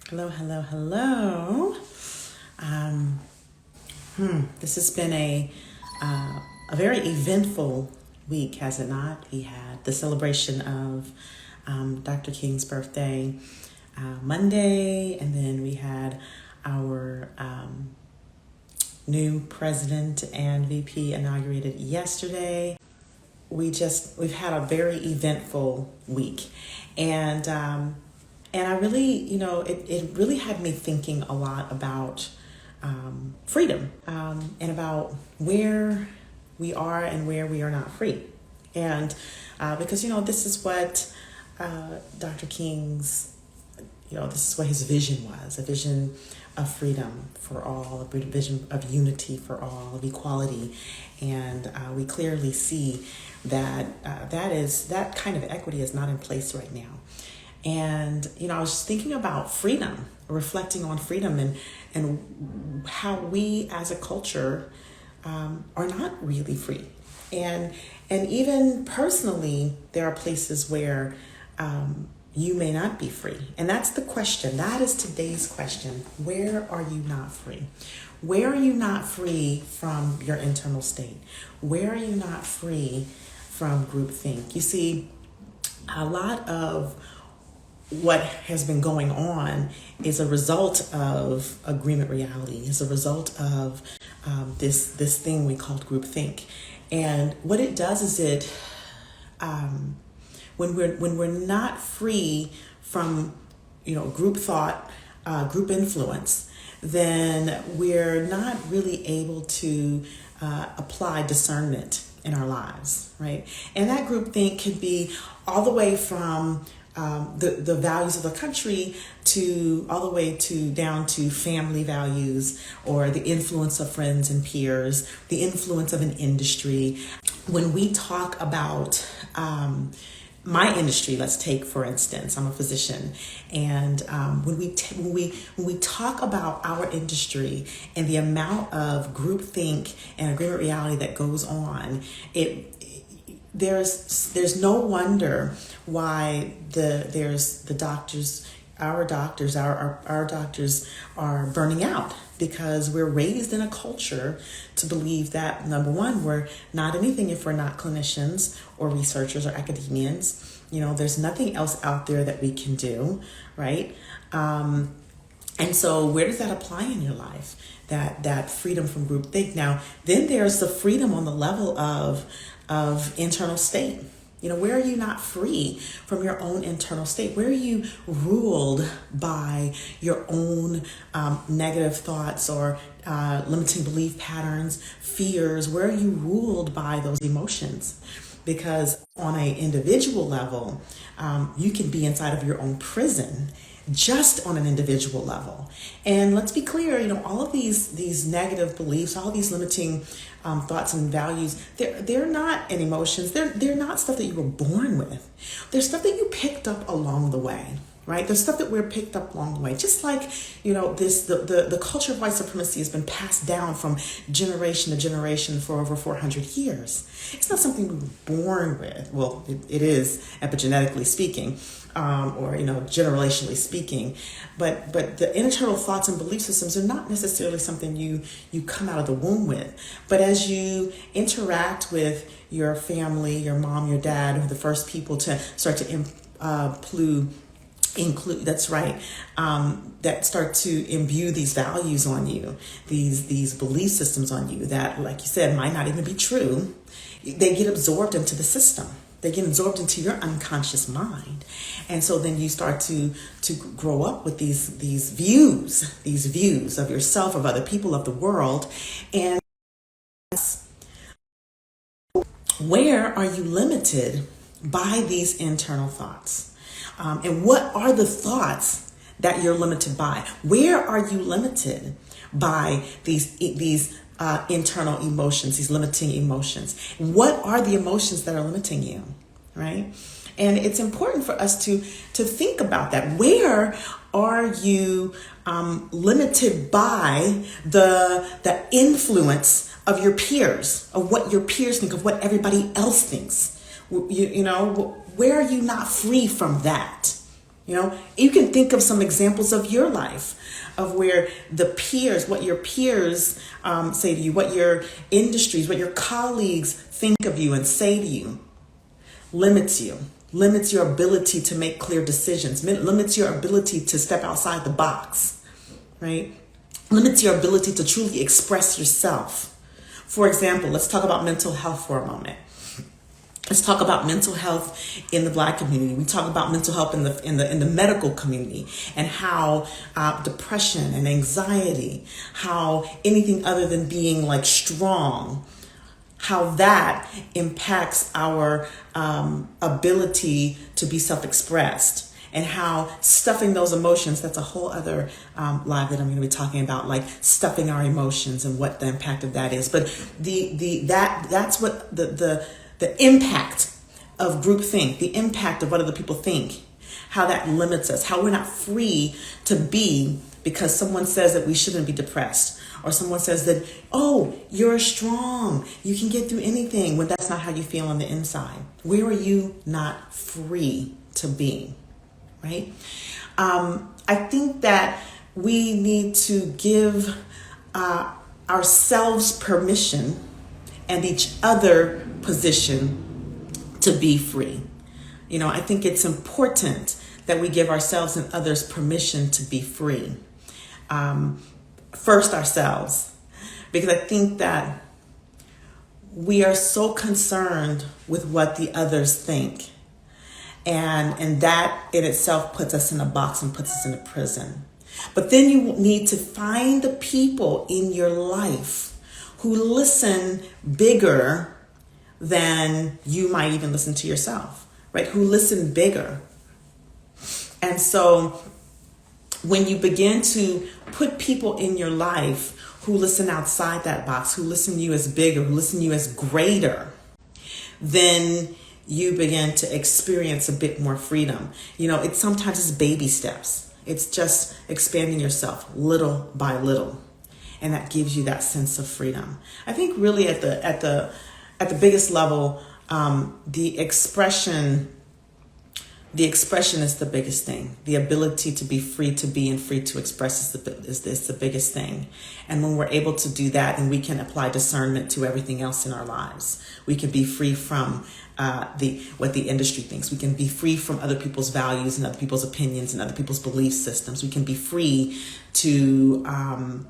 Hello, hello, hello. Um, this has been a very eventful week, has it not? We had the celebration of Dr. King's birthday Monday, and then we had our new president and VP inaugurated yesterday. We've had a very eventful week, and I really, it really had me thinking a lot about freedom, and about where we are and where we are not free. And because, this is what Dr. King's, this is what his vision was, a vision of freedom for all, a vision of unity for all, of equality. And we clearly see that that kind of equity is not in place right now. And, I was just thinking about freedom, reflecting on freedom and how we as a culture are not really free. And even personally, there are places where you may not be free. And that's the question. That is today's question. Where are you not free? Where are you not free from your internal state? Where are you not free from groupthink? You see, a lot of what has been going on is a result of agreement reality, is a result of this thing we called groupthink. And what it does is when we're not free from group thought, group influence, then we're not really able to apply discernment in our lives, right? And that groupthink can be all the way from the values of the country to all the way to down to family values, or the influence of friends and peers, the influence of an industry. When we talk about my industry, let's take for instance, I'm a physician, and when we talk about our industry and the amount of groupthink and agreement reality that goes on, there's no wonder why our doctors are burning out, because we're raised in a culture to believe that, number one, we're not anything if we're not clinicians or researchers or academians. There's nothing else out there that we can do, right? And so where does that apply in your life? That freedom from groupthink. Now, then there's the freedom on the level of internal state. Where are you not free from your own internal state? Where are you ruled by your own negative thoughts or limiting belief patterns, fears? Where are you ruled by those emotions? Because on an individual level, you can be inside of your own prison, just on an individual level. And let's be clear, all of these negative beliefs, all these limiting thoughts and values, they're not an emotions. They're not stuff that you were born with. They're stuff that you picked up along the way, right? There's stuff that we're picked up along the way. Just like, the culture of white supremacy has been passed down from generation to generation for over 400 years. It's not something we were born with. Well, it is epigenetically speaking, or generationally speaking, but the internal thoughts and belief systems are not necessarily something you come out of the womb with. But as you interact with your family, your mom, your dad, who are the first people to start to include, that's right, that start to imbue these values on you, these belief systems on you that, like you said, might not even be true. They get absorbed into the system. They get absorbed into your unconscious mind. And so then you start to grow up with these views of yourself, of other people, of the world. And where are you limited by these internal thoughts? And what are the thoughts that you're limited by? Where are you limited by these internal emotions, these limiting emotions? What are the emotions that are limiting you, right? And it's important for us to think about that. Where are you limited by the influence of your peers, of what your peers think, of what everybody else thinks? Where are you not free from that? You can think of some examples of your life of where what your peers say to you, what your industries, what your colleagues think of you and say to you, limits your ability to make clear decisions, limits your ability to step outside the box, right? Limits your ability to truly express yourself. For example, let's talk about mental health for a moment. Let's talk about mental health in the Black community. We talk about mental health in the medical community, and how depression and anxiety, how anything other than being like strong, how that impacts our ability to be self-expressed, and how stuffing those emotions, that's a whole other live that I'm going to be talking about, like stuffing our emotions and what the impact of that is. But that's what the impact of groupthink, the impact of what other people think, how that limits us, how we're not free to be because someone says that we shouldn't be depressed, or someone says that, oh, you're strong, you can get through anything, when that's not how you feel on the inside. Where are you not free to be, right? I think that we need to give ourselves permission and each other position to be free. I think it's important that we give ourselves and others permission to be free. First ourselves, because I think that we are so concerned with what the others think. And that in itself puts us in a box and puts us in a prison. But then you need to find the people in your life who listen bigger than you might even listen to yourself, right? Who listen bigger. And so when you begin to put people in your life who listen outside that box, who listen to you as bigger, who listen to you as greater, then you begin to experience a bit more freedom. Sometimes it's baby steps. It's just expanding yourself little by little. And that gives you that sense of freedom. I think really at the biggest level, the expression is the biggest thing. The ability to be free to be and free to express is the biggest thing. And when we're able to do that, then we can apply discernment to everything else in our lives. We can be free from what the industry thinks. We can be free from other people's values and other people's opinions and other people's belief systems. We can be free to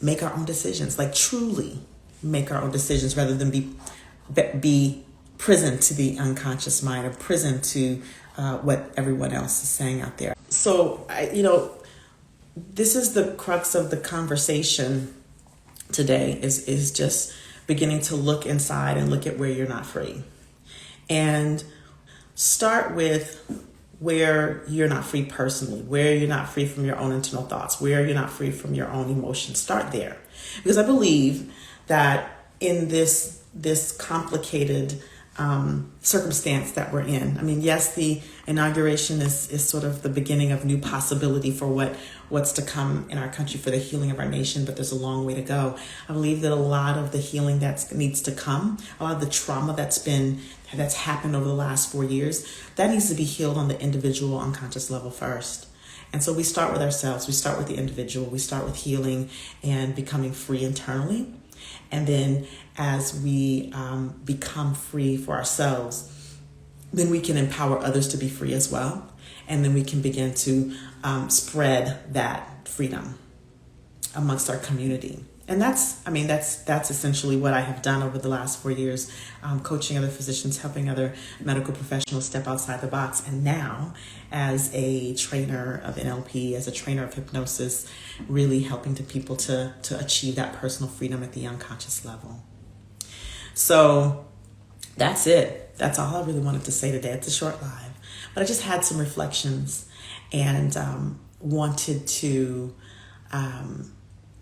make our own decisions, like truly make our own decisions, rather than be prison to the unconscious mind, or prison to what everyone else is saying out there. So, this is the crux of the conversation today, is just beginning to look inside and look at where you're not free. And start with where you're not free personally, where you're not free from your own internal thoughts, where you're not free from your own emotions. Start there. Because I believe that in this complicated circumstance that we're in. Yes, the inauguration is sort of the beginning of new possibility for what's to come in our country, for the healing of our nation, but there's a long way to go. I believe that a lot of the healing that needs to come, a lot of the trauma that's happened over the last 4 years, that needs to be healed on the individual unconscious level first. And so we start with ourselves, we start with the individual, we start with healing and becoming free internally. And then as we become free for ourselves, then we can empower others to be free as well. And then we can begin to spread that freedom amongst our community. And that's essentially what I have done over the last 4 years, coaching other physicians, helping other medical professionals step outside the box. And now, as a trainer of NLP, as a trainer of hypnosis, really helping people to achieve that personal freedom at the unconscious level. So that's it. That's all I really wanted to say today. It's a short live, but I just had some reflections and wanted to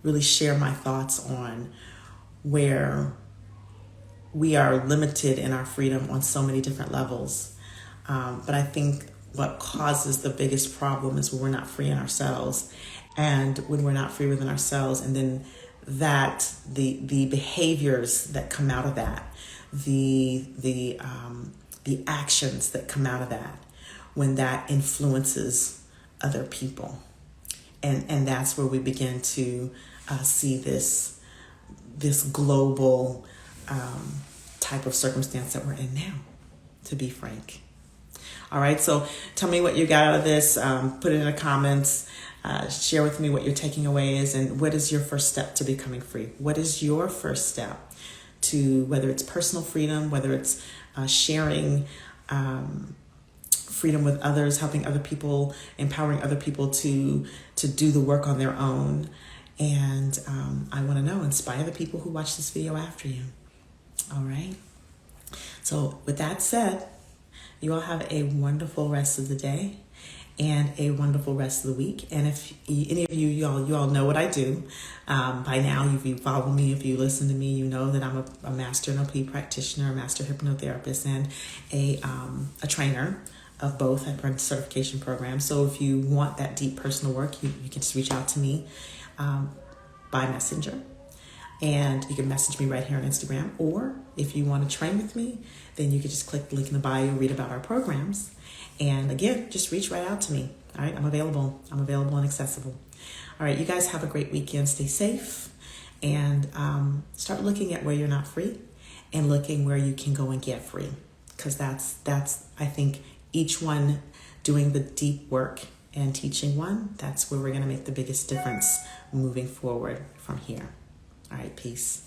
really share my thoughts on where we are limited in our freedom on so many different levels. But I think what causes the biggest problem is when we're not free in ourselves, and when we're not free within ourselves, and then that the behaviors that come out of that, the actions that come out of that, when that influences other people. And that's where we begin to see this global type of circumstance that we're in now, to be frank. All right, so tell me what you got out of this. Put it in the comments. Share with me what your taking away is, and what is your first step to becoming free? What is your first step to, whether it's personal freedom, whether it's sharing freedom with others, helping other people, empowering other people to do the work on their own. And I want to know, inspire the people who watch this video after you. All right. So with that said, you all have a wonderful rest of the day and a wonderful rest of the week. And if any of you all know what I do by now, if you follow me, if you listen to me, you know that I'm a master NLP practitioner, a master hypnotherapist, and a trainer of both. I run certification programs. So if you want that deep personal work, you can just reach out to me by messenger. And you can message me right here on Instagram. Or if you want to train with me, then you can just click the link in the bio, read about our programs. And again, just reach right out to me. All right, I'm available. I'm available and accessible. All right, you guys have a great weekend. Stay safe. And start looking at where you're not free and looking where you can go and get free. Because that's I think, each one doing the deep work and teaching one, that's where we're going to make the biggest difference moving forward from here. All right, peace.